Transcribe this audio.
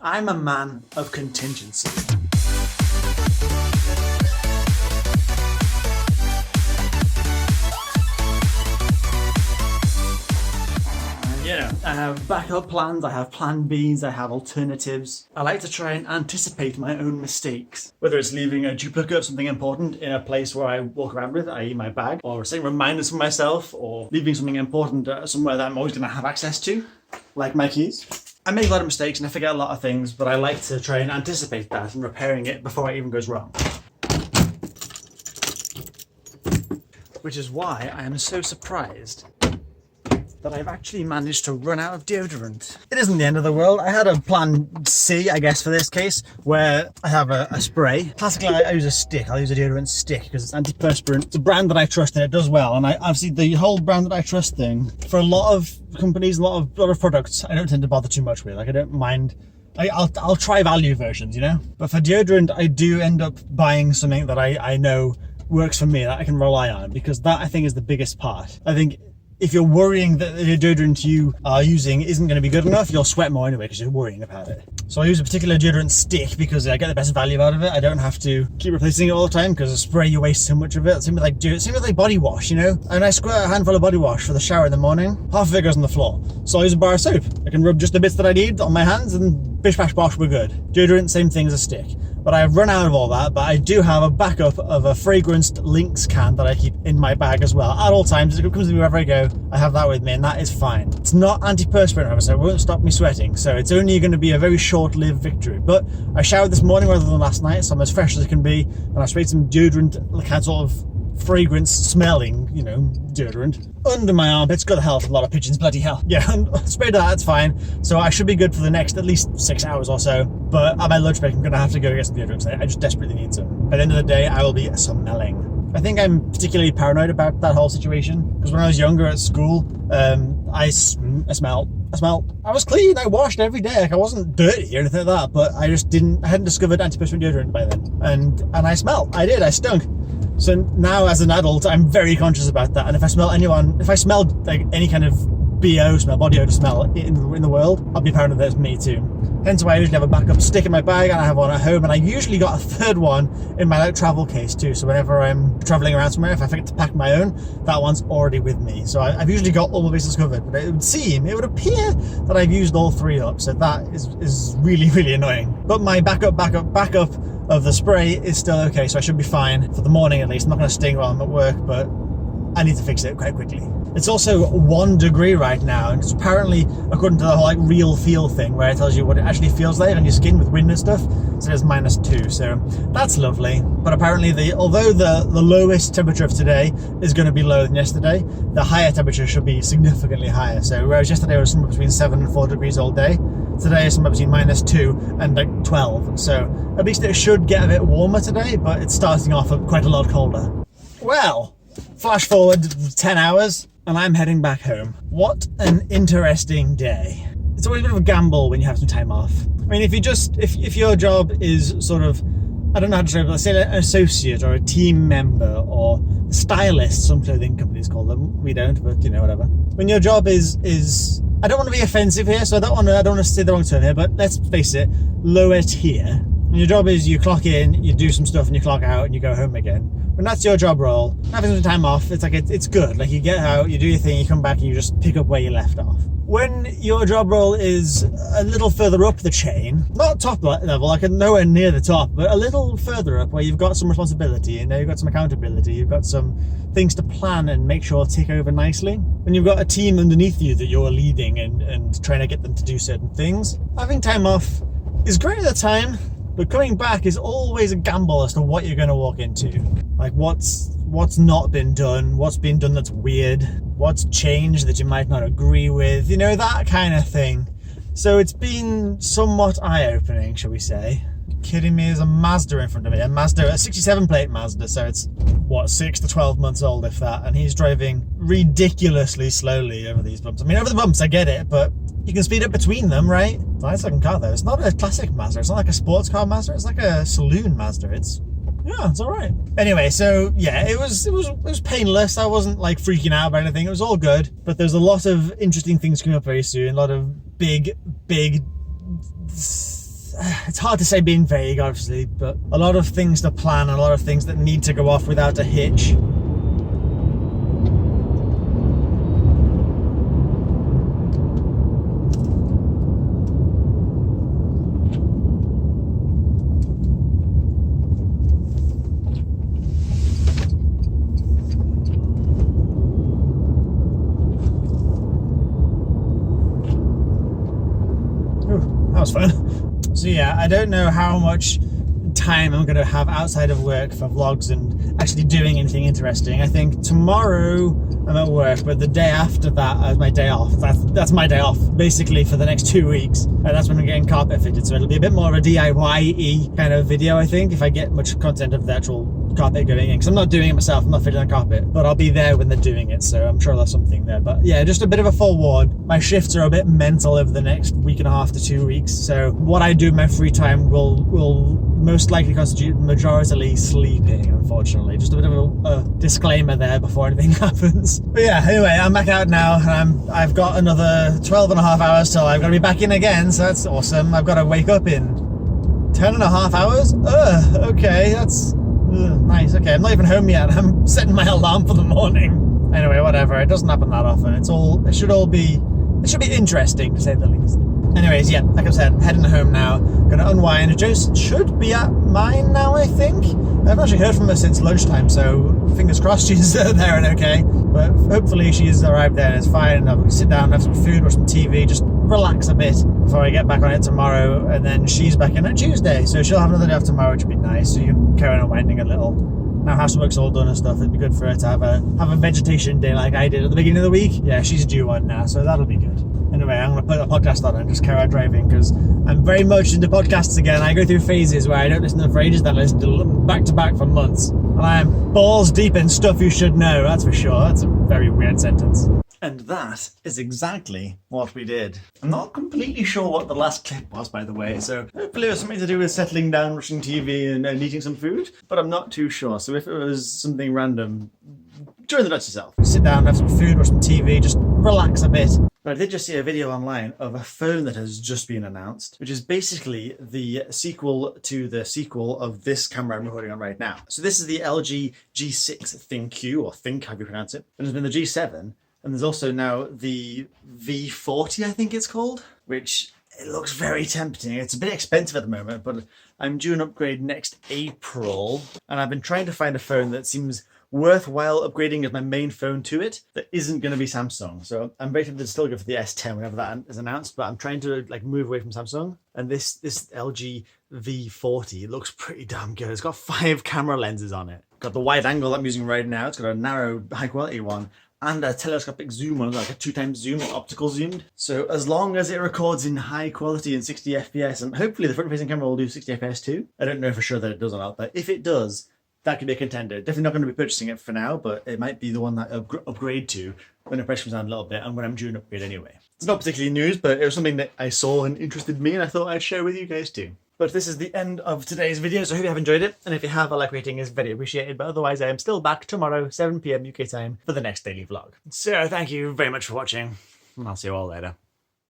I'm a man of contingency. I have backup plans, I have plan Bs, I have alternatives. I like to try and anticipate my own mistakes. Whether it's leaving a duplicate of something important in a place where I walk around with, i.e. my bag, or setting reminders for myself, or leaving something important somewhere that I'm always going to have access to, like my keys. I make a lot of mistakes and I forget a lot of things, but I like to try and anticipate that and repairing it before it even goes wrong. Which is why I am so surprised that I've actually managed to run out of deodorant. It isn't the end of the world. I had a plan C, I guess, for this case, where I have a spray. Classically, I use a stick. I'll use a deodorant stick because it's antiperspirant. It's a brand that I trust and it does well. And obviously the whole brand that I trust thing, for a lot of companies, a lot of products, I don't tend to bother too much with. Like, I don't mind. I'll try value versions, you know? But for deodorant, I do end up buying something that I know works for me, that I can rely on, because that, I think, is the biggest part. I think if you're worrying that the deodorant you are using isn't going to be good enough, you'll sweat more anyway because you're worrying about it. So I use a particular deodorant stick because I get the best value out of it. I don't have to keep replacing it all the time because a spray, you waste so much of it. Same with like body wash, you know? And I squirt a handful of body wash for the shower in the morning. Half of it goes on the floor. So I use a bar of soap. I can rub just the bits that I need on my hands and bish bash bosh, we're good. Deodorant, same thing as a stick. But I've run out of all that, but I do have a backup of a fragranced Lynx can that I keep in my bag as well. At all times, it comes with me wherever I go, I have that with me, and that is fine. It's not antiperspirant, however, so it won't stop me sweating, so it's only going to be a very short-lived victory. But I showered this morning rather than last night, so I'm as fresh as I can be, and I sprayed some deodorant, kind of sort of fragrance smelling, you know, deodorant under my armpits. Got the hell for a lot of pigeons, bloody hell. Yeah, and sprayed that, it's fine. So I should be good for the next at least 6 hours or so. But at my lunch break, I'm gonna have to go get some deodorant. I just desperately need some. By the end of the day, I will be smelling. I think I'm particularly paranoid about that whole situation because when I was younger at school, I smelled. I was clean, I washed every day, like I wasn't dirty or anything like that, but I hadn't discovered antiperspirant deodorant by then. And I smelled, I stunk. So now as an adult, I'm very conscious about that. And if I smell like any kind of BO smell, body odor smell in the world, I'll be paranoid that it's me too. Hence why I usually have a backup stick in my bag and I have one at home, and I usually got a third one in my like travel case too. So whenever I'm traveling around somewhere, if I forget to pack my own, that one's already with me. So I've usually got all my bases covered, but it would appear that I've used all three up. So that is really, really annoying. But my backup of the spray is still okay, so I should be fine for the morning at least. I'm not going to sting while I'm at work, but I need to fix it quite quickly. It's also 1 degree right now, and it's apparently, according to the whole like real feel thing, where it tells you what it actually feels like on your skin with wind and stuff, it says -2, so that's lovely. But apparently, although the lowest temperature of today is going to be lower than yesterday, the higher temperature should be significantly higher. So whereas yesterday was somewhere between 7 and 4 degrees all day, today is somewhere between -2 and like 12. So at least it should get a bit warmer today, but it's starting off quite a lot colder. Well, flash forward 10 hours and I'm heading back home. What an interesting day. It's always a bit of a gamble when you have some time off. I mean, if your job is sort of, I don't know how to describe it, let's say an associate or a team member or a stylist, some clothing companies call them. We don't, but you know, whatever. When your job is I don't want to be offensive here, so I don't want to say the wrong term here, but let's face it, lower tier. And your job is you clock in, you do some stuff and you clock out and you go home again. When that's your job role, having some time off, it's like it's good. Like you get out, you do your thing, you come back and you just pick up where you left off. When your job role is a little further up the chain, not top level, like nowhere near the top, but a little further up where you've got some responsibility, you know, you've got some accountability, you've got some things to plan and make sure tick over nicely. When you've got a team underneath you that you're leading and trying to get them to do certain things, having time off is great at the time, but coming back is always a gamble as to what you're going to walk into. Like what's not been done, what's been done that's weird, what's changed that you might not agree with, you know, that kind of thing. So it's been somewhat eye-opening, shall we say. Kidding me, there's a Mazda in front of me, a 67 plate Mazda, so it's what, 6 to 12 months old if that, and he's driving ridiculously slowly over these bumps. I mean, over the bumps I get it, but you can speed up between them, right? It's a nice looking car though. It's not a classic Mazda, it's not like a sports car Mazda, it's like a saloon Mazda. It's all right. Anyway, so yeah, it was painless. I wasn't like freaking out about anything. It was all good, but there's a lot of interesting things coming up very soon. A lot of big it's hard to say being vague, obviously, but a lot of things to plan, a lot of things that need to go off without a hitch. That was fun. So yeah, I don't know how much time I'm going to have outside of work for vlogs and actually doing anything interesting. I think tomorrow I'm at work, but the day after that is my day off. That's my day off, basically, for the next 2 weeks. And that's when I'm getting carpet fitted, so it'll be a bit more of a DIY-y kind of video, I think, if I get much content of the actual carpet going in, because I'm not doing it myself, I'm not fitting the carpet, but I'll be there when they're doing it, so I'm sure there's something there. But yeah, just a bit of a forewarn, my shifts are a bit mental over the next week and a half to 2 weeks, so what I do in my free time will most likely constitute majoritarily sleeping, unfortunately. Just a bit of a disclaimer there before anything happens. But yeah, anyway, I'm back out now, and I've got another 12 and a half hours till I've got to be back in again, so that's awesome. I've got to wake up in 10 and a half hours? Okay, that's nice. Okay, I'm not even home yet. I'm setting my alarm for the morning. Anyway, whatever. It doesn't happen that often. It should be interesting, to say the least. Anyways, yeah, like I said, heading home now. Gonna unwind. Joe should be at mine now, I think. I haven't actually heard from her since lunchtime, so fingers crossed she's there and okay. But hopefully she's arrived there and it's fine. I'll sit down, have some food, watch some TV, just relax a bit before I get back on it tomorrow. And then she's back in on Tuesday, so she'll have another day off tomorrow, which would be nice. So you can carry on unwinding a little. Now housework's all done and stuff. It'd be good for her to have a vegetation day like I did at the beginning of the week. Yeah, she's due one now, so that'll be good. Anyway, I'm going to put a podcast on and just carry on driving, because I'm very much into podcasts again. I go through phases where I don't listen to them for ages, then I listen to them back to back for months. And I am balls deep in stuff you should know, that's for sure. That's a very weird sentence. And that is exactly what we did. I'm not completely sure what the last clip was, by the way, so hopefully it was something to do with settling down, watching TV and eating some food, but I'm not too sure. So if it was something random, join the dots yourself. Sit down, have some food, watch some TV, just relax a bit. But I did just see a video online of a phone that has just been announced, which is basically the sequel to the sequel of this camera I'm recording on right now. So this is the LG G6 ThinQ, or Think, however you pronounce it. And there's been the G7, and there's also now the V40, I think it's called, which it looks very tempting. It's a bit expensive at the moment, but I'm due an upgrade next April, and I've been trying to find a phone that seems worthwhile upgrading as my main phone to it that isn't going to be Samsung. So I'm very tempted to still go for the S10 whenever that is announced, but I'm trying to move away from Samsung. And this LG V40 looks pretty damn good. It's got 5 camera lenses on it. Got the wide angle I'm using right now. It's got a narrow, high quality one, and a telescopic zoom one, like a 2x zoom, optical zoomed. So as long as it records in high quality and 60 FPS, and hopefully the front facing camera will do 60 FPS too. I don't know for sure that it does or not, but if it does, that could be a contender. Definitely not going to be purchasing it for now, but it might be the one that I upgrade to when the price comes down a little bit and when I'm due an upgrade anyway. It's not particularly news, but it was something that I saw and interested me, and I thought I'd share with you guys too. But this is the end of today's video, so I hope you have enjoyed it. And if you have, a like rating is very appreciated. But otherwise, I am still back tomorrow, 7 PM UK time, for the next daily vlog. So thank you very much for watching, and I'll see you all later.